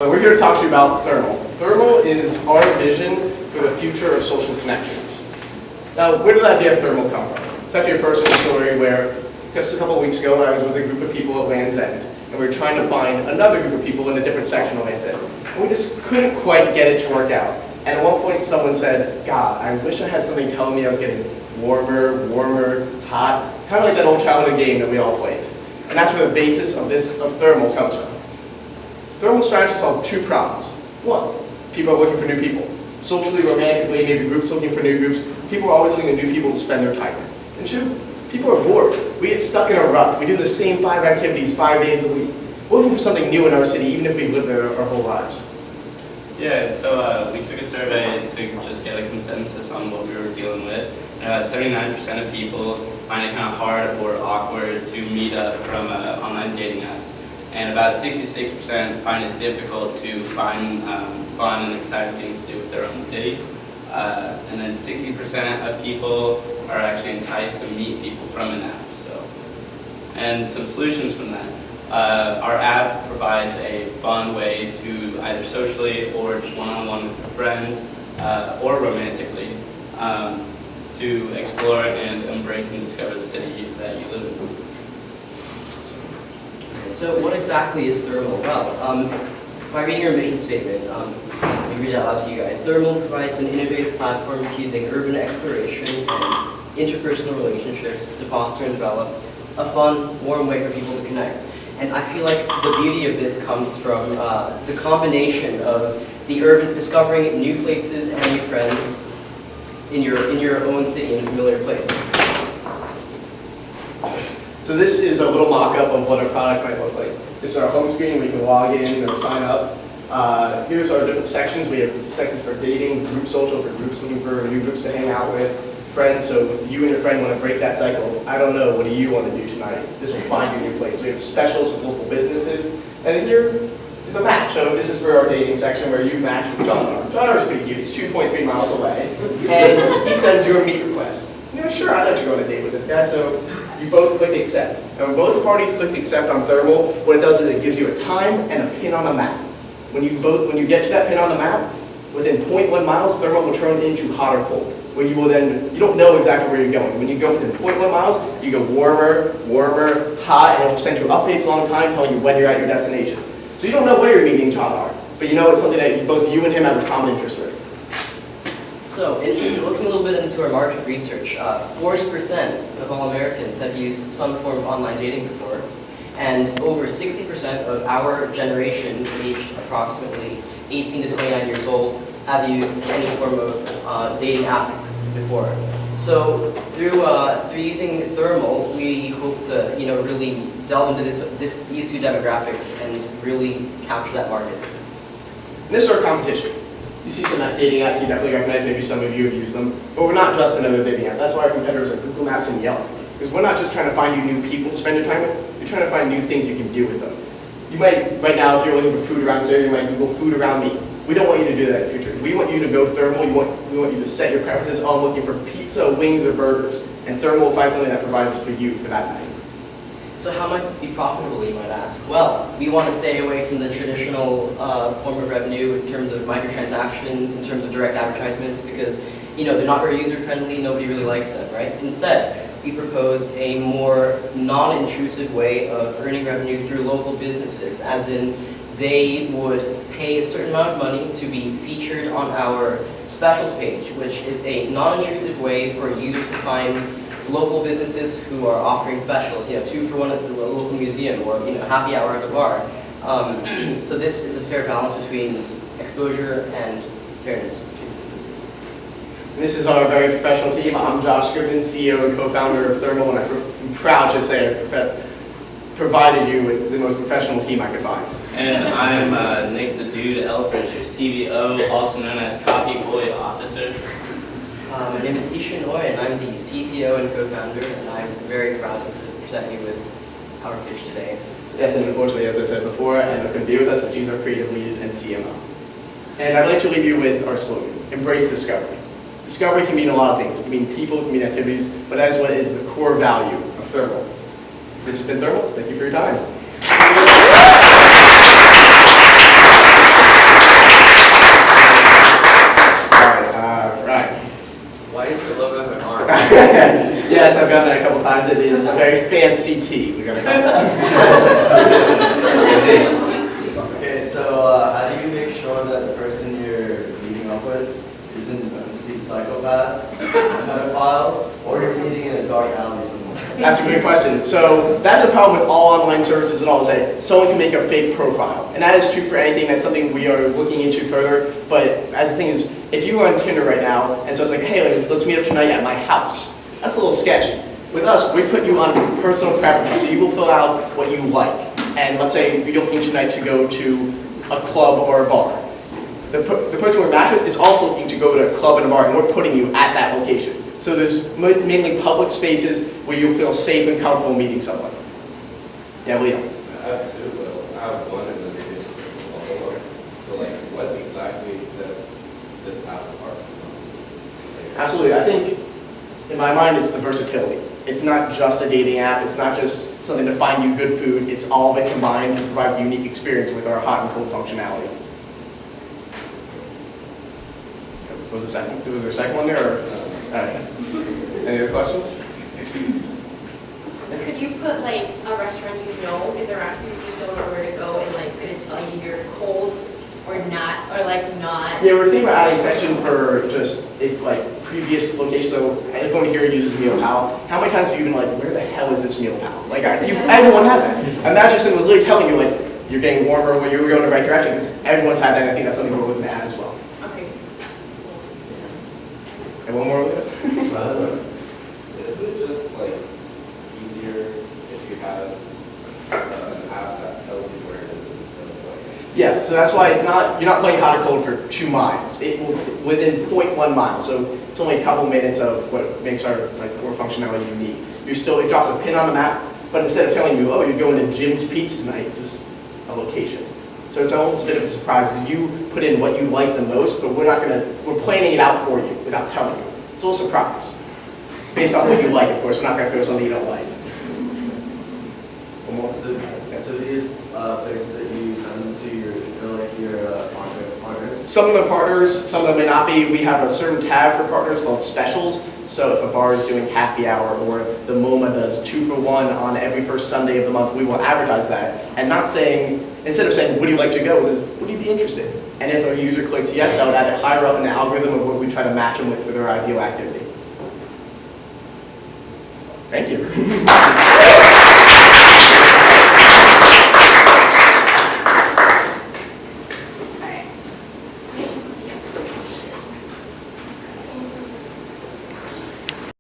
So we're here to talk to you about thermal. Thermal is our vision for the future of social connections. Now, where did the idea of thermal come from? It's actually a personal story where just a couple of weeks ago I was with a group of people at Land's End, and we were trying to find another group of people in a different section of Land's End. And we just couldn't quite get it to work out. And at one point someone said, God, I wish I had something telling me I was getting warmer, hot, kind of like that old childhood game that we all played. And that's where the basis of thermal comes from. Thermal strives to solve two problems. One, people are looking for new people. Socially, romantically, maybe groups looking for new groups. People are always looking at new people to spend their time with. And two, people are bored. We get stuck in a rut. We do the same 5 activities 5 days a week. We're looking for something new in our city, even if we've lived there our whole lives. Yeah, so we took a survey to just get a consensus on what we were dealing with. And about 79% of people find it kind of hard or awkward to meet up from online dating apps. And about 66% find it difficult to find fun and exciting things to do with their own city. And then 60% of people are actually enticed to meet people from an app. And some solutions from that. Our app provides a fun way to either socially or just one-on-one with your friends or romantically to explore and embrace and discover the city that you live in. So what exactly is thermal? Well, by reading your mission statement, let me read it out loud to you guys. Thermal provides an innovative platform using urban exploration and interpersonal relationships to foster and develop a fun, warm way for people to connect. And I feel like the beauty of this comes from the combination of the urban, discovering new places and new friends in your own city, in a familiar place. So this is a little mock-up of what our product might look like. This is our home screen. We can log in or sign up. Here's our different sections. We have sections for dating, group social for groups looking for new groups to hang out with, friends. So if you and your friend want to break that cycle, I don't know, what do you want to do tonight? This will find you a new place. We have specials with local businesses. And then here is a match. So this is for our dating section where you've matched with John. John is pretty cute. It's 2.3 miles away. And he sends you a meet request. You know, sure, I'd like to go on a date with this guy. So you both click accept. And when both parties click accept on thermal, what it does is it gives you a time and a pin on the map. When you get to that pin on the map, within 0.1 miles, thermal will turn into hot or cold. Where you will then, you don't know exactly where you're going. When you go within 0.1 miles, you go warmer, hot, and it will send you updates along time telling you when you're at your destination. So you don't know where you're meeting John are, but you know it's something that both you and him have a common interest with. So, in looking a little bit into our market research, 40% of all Americans have used some form of online dating before, and over 60% of our generation, aged approximately 18 to 29 years old, have used any form of dating app before. So, through using thermal, we hope to really delve into these two demographics and really capture that market. And this is our competition. You see some dating apps you definitely recognize, maybe some of you have used them, but we're not just another dating app. That's why our competitors are Google Maps and Yelp. Because we're not just trying to find you new people to spend your time with, you're trying to find new things you can do with them. You might, right now, if you're looking for food around this area, you might Google food around me. We don't want you to do that in the future. We want you to go thermal, we want you to set your preferences on looking for pizza, wings, or burgers. And thermal will find something that provides for you for that night. So how might this be profitable, you might ask? Well, we want to stay away from the traditional form of revenue in terms of microtransactions, in terms of direct advertisements, because they're not very user-friendly, nobody really likes them, right? Instead, we propose a more non-intrusive way of earning revenue through local businesses, as in they would pay a certain amount of money to be featured on our specials page, which is a non-intrusive way for users to find local businesses who are offering specials, 2 for 1 at the local museum, or happy hour at a bar. So this is a fair balance between exposure and fairness between businesses. And this is our very professional team. I'm Josh Goodman, CEO and co-founder of Thermal, and I'm proud to say I provided you with the most professional team I could find. And I'm Nick the Dude Elbridge, your CBO, also known as Coffee Boy Officer. My name is Ee-shian, and I'm the CTO and co-founder, and I'm very proud to present you with our pitch today. Yes, and unfortunately, as I said before, Anna couldn't be with us, and she's our creative lead and CMO. And I'd like to leave you with our slogan, embrace discovery. Discovery can mean a lot of things. It can mean people, it can mean activities, but that is what is the core value of Thermal. This has been Thermal. Thank you for your time. a very fancy tea, we're gonna call it. Okay, so how do you make sure that the person you're meeting up with isn't a complete psychopath, a pedophile, or you're meeting in a dark alley somewhere? That's a great question. So that's a problem with all online services and all, is that someone can make a fake profile. And that is true for anything. That's something we are looking into further. But as the thing is, if you are on Tinder right now, and so it's like, hey, let's meet up tonight at my house, that's a little sketchy. With us, we put you on personal preferences, so you will fill out what you like. And let's say you're looking tonight to go to a club or a bar. The person we're matched with is also looking to go to a club and a bar, and we're putting you at that location. So there's mainly public spaces where you'll feel safe and comfortable meeting someone. Yeah, Liam. I have two, but I have one and then maybe it's also one. So like, what exactly sets this app apart? Absolutely. I think, in my mind, it's the versatility. It's not just a dating app. It's not just something to find you good food. It's all of it combined and provides a unique experience with our hot and cold functionality. Was there a second one there? Or? All right. Any other questions? Could you put like a restaurant you know is around here, you just don't know where to go, and like could it tell you you're cold or not, or like not? Yeah, we're thinking about adding a section for just if like previous locations. So everyone here uses MealPal. How many times have you been like, where the hell is this MealPal? Like everyone has it. Imagine someone was literally telling you like you're getting warmer when you were going in the right direction, because everyone's had that. And I think that's something we're looking to add as well. Okay. And one more. Isn't it just like easier if you have an app that tells you where it is instead of like? Yes, so that's why you're not playing hot or cold for 2 miles. It will within 0.1 mile. So it's only a couple minutes of what makes our core functionality unique. It drops a pin on the map, but instead of telling you, oh, you're going to Jim's Pizza tonight, it's just a location. So it's almost a bit of a surprise. You put in what you like the most, but we're planning it out for you without telling you. It's a little surprise. Based off what you like, of course. We're not going to throw something you don't like. One more. So these places that you send them to, they're like your partners? Some of them are partners, some of them may not be. We have a certain tab for partners called specials. So if a bar is doing happy hour, or the MoMA does 2 for 1 on every first Sunday of the month, we will advertise that. And instead of saying, would you like to go, would you be interested? And if a user clicks yes, that would add it higher up in the algorithm of what we try to match them with for their ideal activity. Thank you.